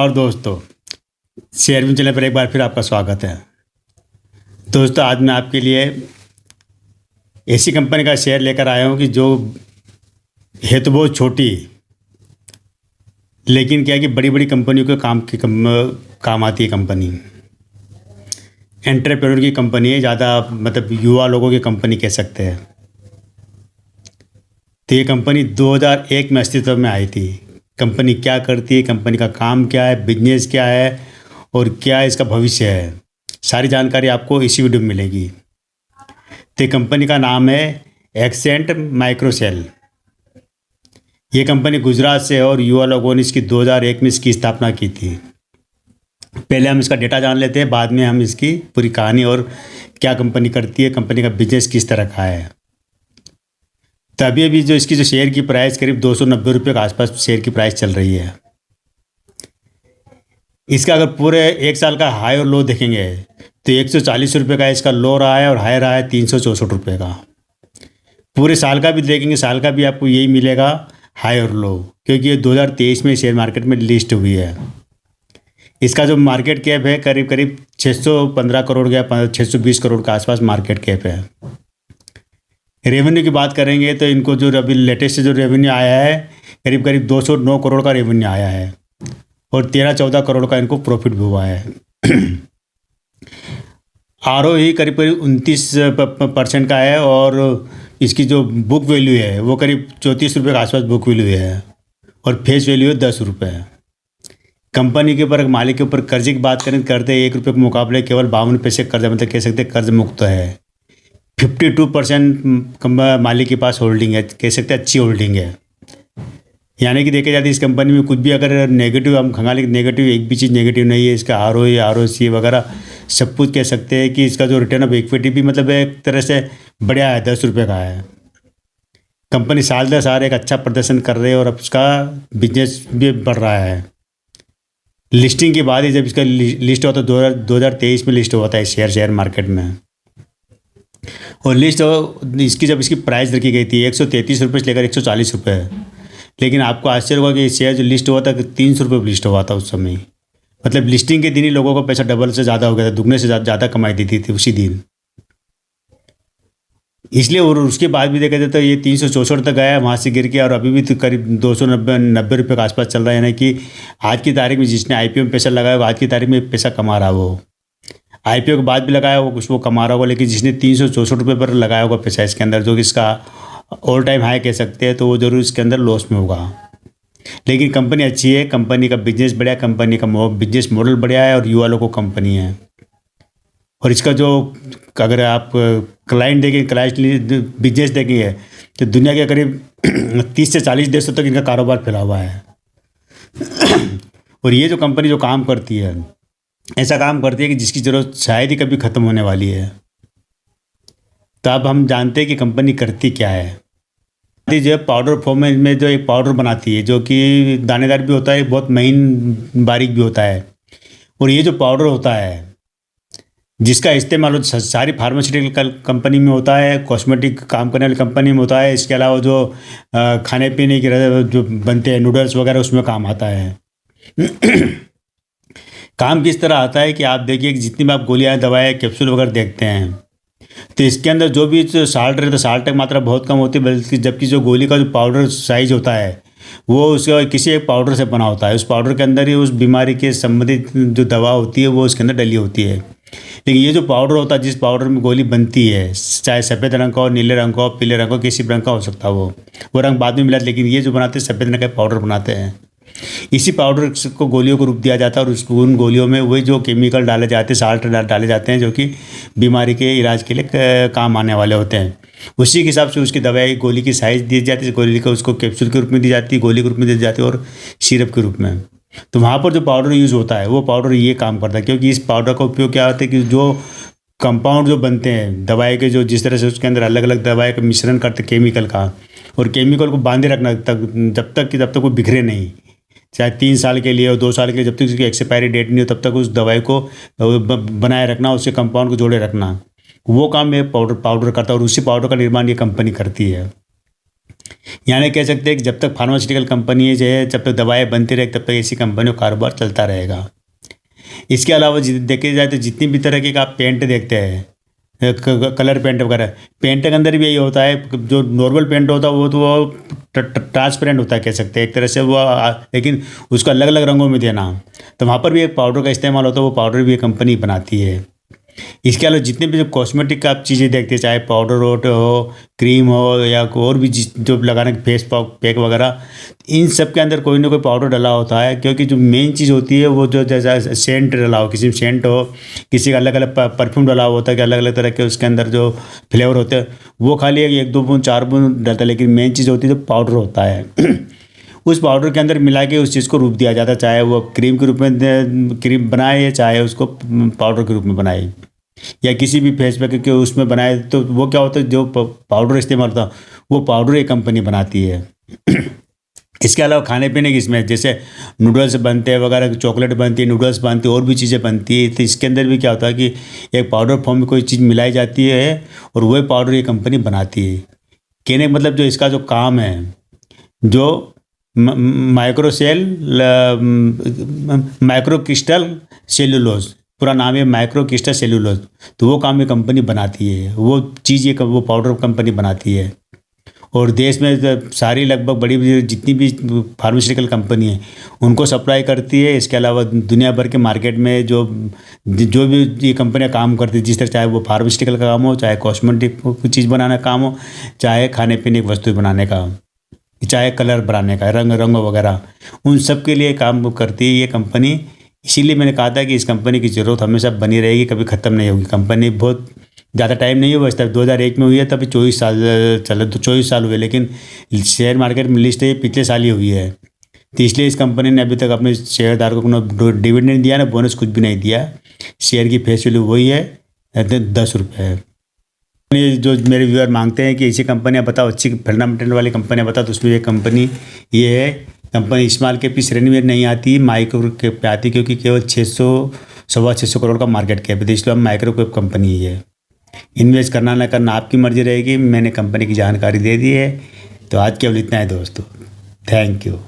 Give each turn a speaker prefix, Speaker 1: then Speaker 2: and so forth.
Speaker 1: और दोस्तों, शेयर में चलने पर एक बार फिर आपका स्वागत है। दोस्तों, आज मैं आपके लिए ऐसी कंपनी का शेयर लेकर आया हूँ कि जो है तो बहुत छोटी, लेकिन क्या है कि बड़ी बड़ी कंपनियों के काम आती है। कंपनी एंटरप्रेन्योर की कंपनी है, ज़्यादा मतलब युवा लोगों की कंपनी कह सकते हैं। तो ये कंपनी 2001 में अस्तित्व में आई थी। कंपनी क्या करती है, कंपनी का काम क्या है, बिजनेस क्या है और क्या इसका भविष्य है, सारी जानकारी आपको इसी वीडियो में मिलेगी। तो कंपनी का नाम है एक्सेंट माइक्रोसेल। ये कंपनी गुजरात से और युवा लोगों ने इसकी 2001 में इसकी स्थापना की थी। पहले हम इसका डेटा जान लेते हैं, बाद में हम इसकी पूरी कहानी और क्या कंपनी करती है, कंपनी का बिजनेस किस तरह का है। तो अभी जो इसकी शेयर की प्राइस करीब 290 रुपये के आसपास शेयर की प्राइस चल रही है। इसका अगर पूरे एक साल का हाई और लो देखेंगे तो 140 रुपये का इसका लो रहा है और हाई रहा है 364 रुपये का। पूरे साल का भी देखेंगे, साल का भी आपको यही मिलेगा, हाई और लो, क्योंकि ये 2023 में शेयर मार्केट में लिस्ट हुई है। इसका जो मार्केट कैप है करीब करीब 615 करोड़ या 620 करोड़ के आसपास मार्केट कैप है। रेवेन्यू की बात करेंगे तो इनको जो अभी लेटेस्ट जो रेवेन्यू आया है करीब करीब 209 करोड़ का रेवेन्यू आया है और 13-14 करोड़ का इनको प्रॉफिट भी हुआ है। आर ही करीब करीब 29% का है और इसकी जो बुक वैल्यू है वो करीब 34 रुपये के आसपास बुक वैल्यू है और फेस वैल्यू है 10 रुपये। कंपनी के ऊपर मालिक के ऊपर कर्जे की बात करें, करते 1 रुपये के मुकाबले केवल 52 पैसे कर्ज, मतलब कह सकते हैं कर्ज मुक्त है। 52% मालिक के पास होल्डिंग है, कह सकते हैं अच्छी होल्डिंग है। यानी कि देखा जाती है इस कंपनी में कुछ भी अगर नेगेटिव हम खंगाली नेगेटिव एक भी चीज़ नेगेटिव नहीं है। इसका ROE वगैरह सब कुछ कह सकते हैं कि इसका जो रिटर्न ऑफ इक्विटी भी मतलब एक तरह से बढ़िया है, 10 रुपये का है। कंपनी साल दर साल एक अच्छा प्रदर्शन कर रही है और अब उसका बिजनेस भी बढ़ रहा है। लिस्टिंग के बाद ही जब इसका लिस्ट हुआ तो 2023 में लिस्ट हुआ था शेयर मार्केट में। और लिस्ट इसकी जब इसकी प्राइस रखी गई थी 133 रुपये से लेकर 140 रुपये, लेकिन आपको आश्चर्य होगा कि शेयर जो लिस्ट हुआ था 300 रुपये लिस्ट हुआ था उस समय। मतलब लिस्टिंग के दिन ही लोगों का पैसा डबल से ज़्यादा हो गया था, दुगने से ज़्यादा कमाई दी थी उसी दिन। इसलिए और उसके बाद भी देखा जाए तो ये 364 तक गया, वहाँ से गिर गया और अभी भी तो करीब 290 रुपये के आसपास चल रहा है। यानी कि आज की तारीख में जिसने IPO में पैसा लगाया वो आज की तारीख में पैसा कमा रहा, वो IPO के बाद भी लगाया वो कुछ वो कमा रहा होगा। लेकिन जिसने 364 रुपये पर लगाया होगा पैसा इसके अंदर, जो कि इसका ऑल टाइम हाई कह सकते हैं, तो वो जरूर इसके अंदर लॉस में होगा। लेकिन कंपनी अच्छी है, कंपनी का बिजनेस बढ़िया, कंपनी का बिजनेस मॉडल बढ़िया है और युवा लोगों को कंपनी है। और इसका जो अगर आप क्लाइंट देखें, क्लाइंट बिजनेस देखेंगे तो दुनिया के करीब 30 से 40 देशों तक इनका कारोबार फैला हुआ है। और ये जो कंपनी जो काम करती है, ऐसा काम करती है कि जिसकी ज़रूरत शायद ही कभी ख़त्म होने वाली है। तो अब हम जानते हैं कि कंपनी करती क्या है। जो पाउडर फॉर्म में जो एक पाउडर बनाती है जो कि दानेदार भी होता है, बहुत महीन बारीक भी होता है। और ये जो पाउडर होता है जिसका इस्तेमाल सारी फार्मास्यूटिकल कंपनी में होता है, कॉस्मेटिक काम करने वाली कंपनी में होता है। इसके अलावा जो खाने पीने के जो बनते हैं नूडल्स वगैरह उसमें काम आता है। काम किस तरह आता है कि आप देखिए कि जितनी भी आप गोलियाँ, दवाएँ, कैप्सूल वगैरह देखते हैं तो इसके अंदर जो भी साल्ट रहता है, साल्ट की मात्रा बहुत कम होती है, बल्कि जबकि जो गोली का जो पाउडर साइज होता है वो उसका किसी एक पाउडर से बना होता है। उस पाउडर के अंदर ही उस बीमारी के संबंधित जो दवा होती है वो उसके अंदर डली होती है। लेकिन ये जो पाउडर होता है, जिस पाउडर में गोली बनती है, चाहे सफ़ेद रंग का हो, नीले रंग का हो, पीले रंग का हो, किसी रंग का हो सकता है, वो रंग बाद में मिला, लेकिन ये जो बनाते हैं सफ़ेद रंग का पाउडर बनाते हैं। इसी पाउडर को गोलियों को रूप दिया जाता है और उन गोलियों में वही जो केमिकल डाले जाते हैं, साल्ट डाले जाते हैं, जो कि बीमारी के इलाज के लिए काम आने वाले होते हैं। उसी के हिसाब से उसकी दवाई गोली की साइज़ दी जाती है, गोली को उसको कैप्सूल के रूप में दी जाती है, गोली के रूप में दी जाती है और सिरप के रूप में। तो वहाँ पर जो पाउडर यूज़ होता है वो पाउडर ये काम करता है, क्योंकि इस पाउडर का उपयोग क्या होता है कि जो कंपाउंड जो बनते हैं दवाई के, जो जिस तरह से उसके अंदर अलग अलग दवाई का मिश्रण करते केमिकल का, और केमिकल को बांधे रखना जब तक वो बिखरे नहीं, चाहे 3 साल के लिए और 2 साल के लिए, जब तक उसकी एक्सपायरी डेट नहीं हो तब तक उस दवाई को बनाए रखना, उससे कंपाउंड को जोड़े रखना, वो काम ये पाउडर करता है और उसी पाउडर का निर्माण ये कंपनी करती है। यानी कह सकते हैं कि जब तक फार्मास्यूटिकल कंपनी है जो है, जब तक दवाएं बनती रहेगी तब तक ऐसी कंपनियों का कारोबार चलता रहेगा। इसके अलावा देखे जाए तो जितनी भी तरह के आप पेंट देखते हैं, कलर पेंट वगैरह, पेंट के अंदर भी यही होता है। जो नॉर्मल पेंट होता है वो ट्रांसपेरेंट होता है कह सकते हैं एक तरह से वो, लेकिन उसको अलग अलग रंगों में देना, तो वहाँ पर भी एक पाउडर का इस्तेमाल होता है। वो पाउडर भी एक कंपनी बनाती है। इसके अलावा जितने भी जो कॉस्मेटिक आप चीज़ें देखते हैं, चाहे पाउडर हो, क्रीम हो, या और भी जो लगाने के फेस पैक वगैरह, इन सब के अंदर कोई ना कोई पाउडर डला होता है। क्योंकि जो मेन चीज़ होती है वो जो जैसा सेंट डला हो, किसी में सेंट हो, किसी का अलग अलग परफ्यूम डला हुआ होता है कि अलग अलग तरह के उसके अंदर जो फ्लेवर होते हैं, वो खाली एक दो बूंद 4 बूंद डलता है। लेकिन मेन चीज़ होती है जो पाउडर होता है उस पाउडर के अंदर मिला के उस चीज़ को रूप दिया जाता है, चाहे वो क्रीम के रूप में क्रीम बनाए, चाहे उसको पाउडर के रूप में बनाए, या किसी भी फेस पैक के उसमें बनाए। तो वो क्या होता है, जो पाउडर इस्तेमाल होता है वो पाउडर एक कंपनी बनाती है। इसके अलावा खाने पीने की इसमें जैसे नूडल्स बनते हैं वगैरह, चॉकलेट बनती है, नूडल्स बनती है, और भी चीज़ें बनती है। तो इसके अंदर भी क्या होता है कि एक पाउडर फॉर्म में कोई चीज़ मिलाई जाती है और वही पाउडर ये कंपनी बनाती है। कहने का मतलब जो इसका जो काम है, जो माइक्रो क्रिस्टल सेलुलोज, पूरा नाम है माइक्रो क्रिस्टल सेलुलोज, तो वो काम ये कंपनी बनाती है। वो चीज़ ये वो पाउडर कंपनी बनाती है। और देश में सारी लगभग बड़ी जितनी भी फार्मास्यूटिकल कंपनी है उनको सप्लाई करती है। इसके अलावा दुनिया भर के मार्केट में जो भी ये कंपनियां काम करती है, जिस तरह चाहे वो फार्मास्यूटिकल का काम हो, चाहे कॉस्मेटिक चीज़ बनाने का काम हो, चाहे खाने पीने की वस्तु बनाने का, चाहे कलर बनाने का, रंग वगैरह, उन सब के लिए काम करती है ये कंपनी। इसीलिए मैंने कहा था कि इस कंपनी की ज़रूरत हमेशा बनी रहेगी, कभी ख़त्म नहीं होगी। कंपनी बहुत ज़्यादा टाइम नहीं हुआ, इस तरह 2001 में हुई है, तभी 24 साल चले, तो 24 साल हुए। लेकिन शेयर मार्केट में लिस्ट है पिछले साल ही हुई है। तो इसलिए इस कंपनी ने अभी तक अपने शेयरधारकों को डिविडेंड दिया ना, बोनस कुछ भी नहीं दिया। शेयर की फेस वैल्यू वही है, 10 रुपये है। जो मेरे व्यूअर मांगते हैं कि ऐसी कंपनियां बताओ, अच्छी फंडामेंटल वाली कंपनियां बताओ, तो उसमें ये कंपनी ये है। कंपनी स्मॉल कैप की श्रेणी में नहीं आती, माइक्रो कैप पे आती, क्योंकि केवल 600-650 करोड़ का मार्केट कैप है, तो इसलिए हम माइक्रो कैप कंपनी ही है। इन्वेस्ट करना ना करना आपकी मर्जी रहेगी। मैंने कंपनी की जानकारी दे दी है। तो आज केवल इतना है दोस्तों। Thank you.